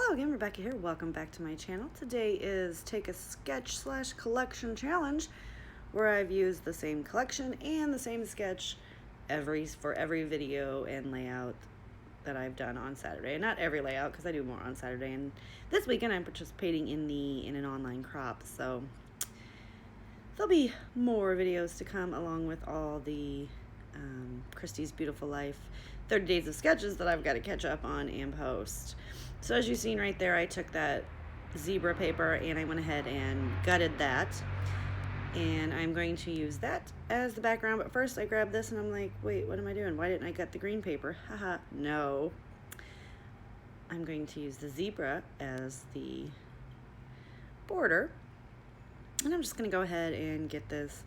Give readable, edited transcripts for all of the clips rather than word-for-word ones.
Hello again, Rebecca here. Welcome back to my channel. Today is Take a Sketch / Collection Challenge, where I've used the same collection and the same sketch for every video and layout that I've done on Saturday. And not every layout, because I do more on Saturday. And this weekend I'm participating in an online crop, so there'll be more videos to come along with all the Christie's Beautiful Life 30 Days of Sketches that I've got to catch up on and post. So as you've seen right there, I took that zebra paper and I went ahead and gutted that, and I'm going to use that as the background. But first I grabbed this and I'm like, wait, what am I doing? Why didn't I gut the green paper? Haha, no. I'm going to use the zebra as the border, and I'm just going to go ahead and get this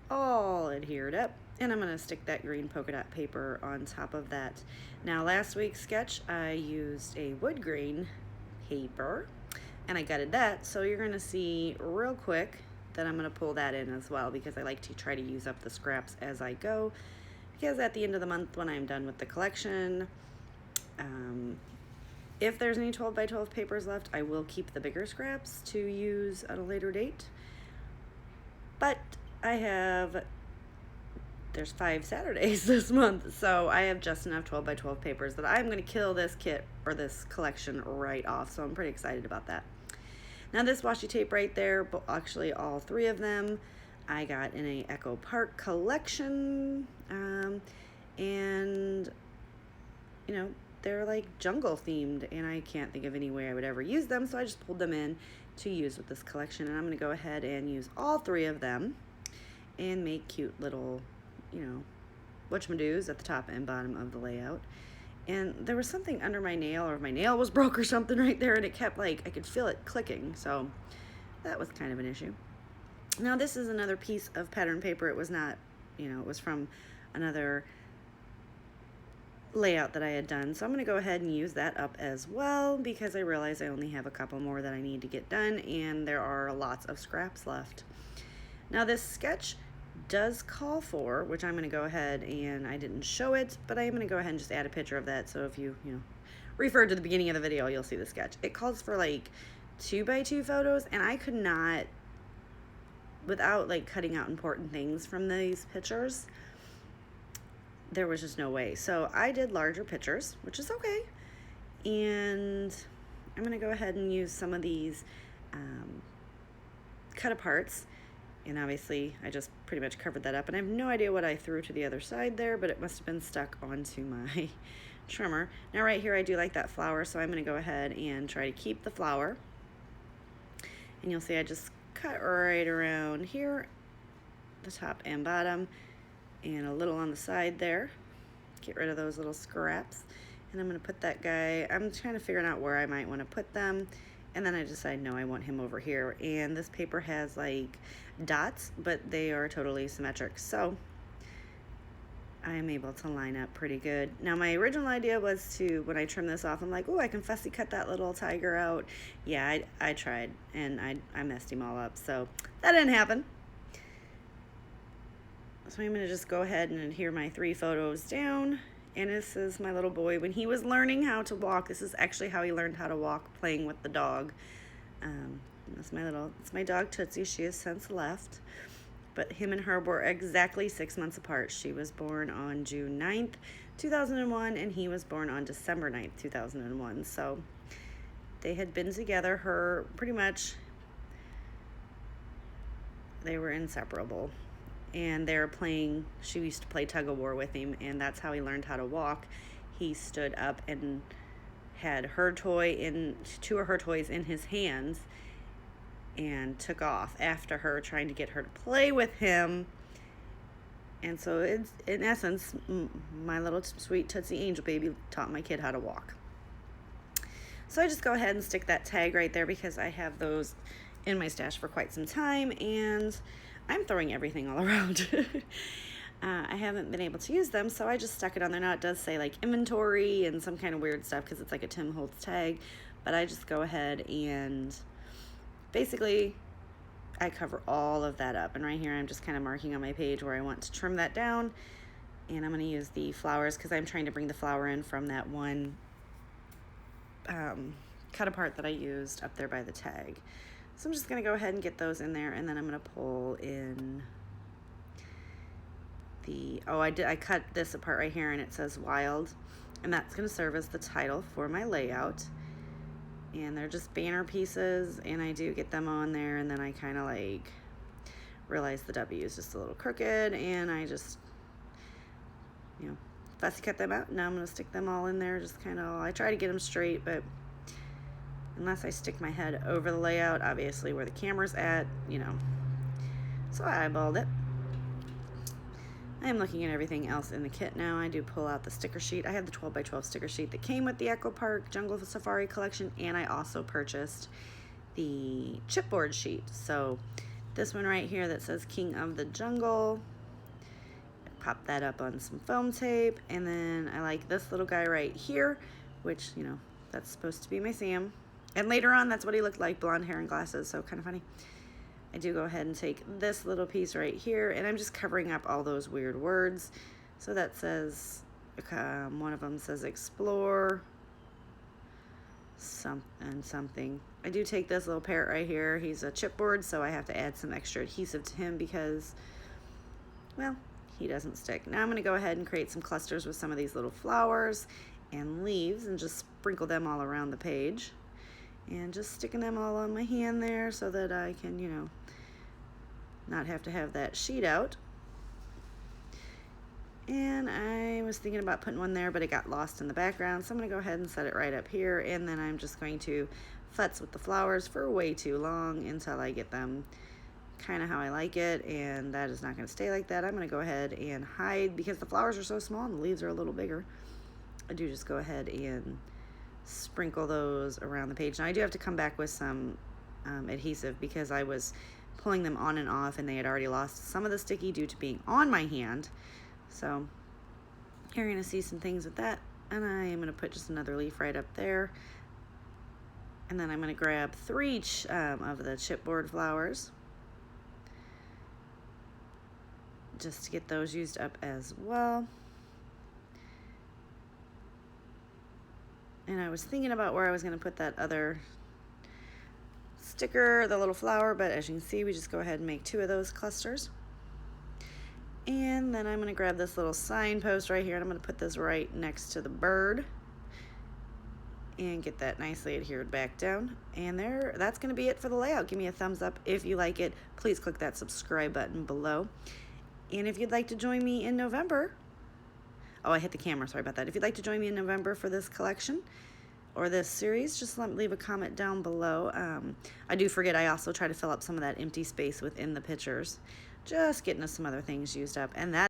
all adhered up, and I'm going to stick that green polka dot paper on top of that. Now, last week's sketch I used a wood grain paper and I gutted that, so you're going to see real quick that I'm going to pull that in as well, because I like to try to use up the scraps as I go, because at the end of the month when I'm done with the collection, if there's any 12 by 12 papers left, I will keep the bigger scraps to use at a later date. But there's 5 Saturdays this month, so I have just enough 12 by 12 papers that I'm going to kill this kit or this collection right off, so I'm pretty excited about that. Now this washi tape right there, but actually all 3 of them, I got in a Echo Park collection, and you know, they're like jungle themed, and I can't think of any way I would ever use them, so I just pulled them in to use with this collection, and I'm going to go ahead and use all 3 of them and make cute little, you know, whatchamadoos at the top and bottom of the layout. And there was something under my nail, or my nail was broke or something right there, and it kept like, I could feel it clicking, so that was kind of an issue. Now this is another piece of pattern paper. It was not, you know, it was from another layout that I had done, so I'm going to go ahead and use that up as well, because I realize I only have a couple more that I need to get done, and there are lots of scraps left. Now this sketch does call for, which I'm going to go ahead and I didn't show it, but I am going to go ahead and just add a picture of that, so if you refer to the beginning of the video, you'll see the sketch. It calls for like 2 by 2 photos, and I could not, without like cutting out important things from these pictures, there was just no way. So I did larger pictures, which is okay, and I'm going to go ahead and use some of these cut aparts. And obviously I just pretty much covered that up, and I have no idea what I threw to the other side there, but it must have been stuck onto my trimmer. Now right here I do like that flower, so I'm going to go ahead and try to keep the flower, and you'll see I just cut right around here, the top and bottom, and a little on the side there. Get rid of those little scraps, and I'm going to put that guy, I'm trying to figure out where I might want to put them. And then I decide, no, I want him over here. And this paper has like dots, but they are totally symmetric, so I'm able to line up pretty good. Now my original idea was to, when I trim this off, I'm like, oh, I can fussy cut that little tiger out. Yeah, I tried, and I messed him all up, so that didn't happen. So I'm going to just go ahead and adhere my 3 photos down. And this is my little boy when he was learning how to walk. This is actually how he learned how to walk, playing with the dog. It's my dog Tootsie. She has since left, but him and her were exactly 6 months apart. She was born on June 9th, 2001, and he was born on December 9th, 2001. So they had been together, pretty much, they were inseparable. And they were playing, she used to play tug of war with him, and that's how he learned how to walk. He stood up and had two of her toys in his hands, and took off after her, trying to get her to play with him. And so it's, in essence, my little sweet Tootsie Angel baby taught my kid how to walk. So I just go ahead and stick that tag right there, because I have those in my stash for quite some time, and I'm throwing everything all around. I haven't been able to use them, so I just stuck it on there. Now it does say like inventory and some kind of weird stuff, because it's like a Tim Holtz tag, but I just go ahead and basically I cover all of that up. And right here I'm just kind of marking on my page where I want to trim that down, and I'm going to use the flowers because I'm trying to bring the flower in from that one cut apart that I used up there by the tag. So I'm just going to go ahead and get those in there, and then I'm going to pull in the, I cut this apart right here, and it says Wild, and that's going to serve as the title for my layout. And they're just banner pieces, and I do get them on there, and then I kind of like realize the W is just a little crooked, and I just, you know, fussy cut them out. Now I'm going to stick them all in there, just kind of, I try to get them straight, but unless I stick my head over the layout, obviously where the camera's at, you know. So I eyeballed it. I am looking at everything else in the kit now. I do pull out the sticker sheet. I have the 12 by 12 sticker sheet that came with the Echo Park Jungle Safari collection, and I also purchased the chipboard sheet. So this one right here that says King of the Jungle, pop that up on some foam tape, and then I like this little guy right here, which, you know, that's supposed to be my Sam. And later on, that's what he looked like, blonde hair and glasses, so kind of funny. I do go ahead and take this little piece right here, and I'm just covering up all those weird words. So that says, one of them says explore, something. I do take this little parrot right here. He's a chipboard, so I have to add some extra adhesive to him because, well, he doesn't stick. Now I'm going to go ahead and create some clusters with some of these little flowers and leaves and just sprinkle them all around the page. And just sticking them all on my hand there so that I can, you know, not have to have that sheet out. And I was thinking about putting one there, but it got lost in the background, so I'm going to go ahead and set it right up here, and then I'm just going to futz with the flowers for way too long until I get them kind of how I like it, and that is not going to stay like that. I'm going to go ahead and hide, because the flowers are so small and the leaves are a little bigger. I do just go ahead and sprinkle those around the page. Now I do have to come back with some adhesive because I was pulling them on and off and they had already lost some of the sticky due to being on my hand. So you're going to see some things with that, and I am going to put just another leaf right up there, and then I'm going to grab 3 of the chipboard flowers just to get those used up as well. And I was thinking about where I was going to put that other sticker, the little flower, but as you can see, we just go ahead and make 2 of those clusters. And then I'm going to grab this little signpost right here, and I'm going to put this right next to the bird and get that nicely adhered back down. And there, that's going to be it for the layout. Give me a thumbs up if you like it. Please click that subscribe button below. And if you'd like to join me in November, oh, I hit the camera, sorry about that. If you'd like to join me in November for this collection or this series, just leave a comment down below. I do forget, I also try to fill up some of that empty space within the pictures, just getting us some other things used up. And that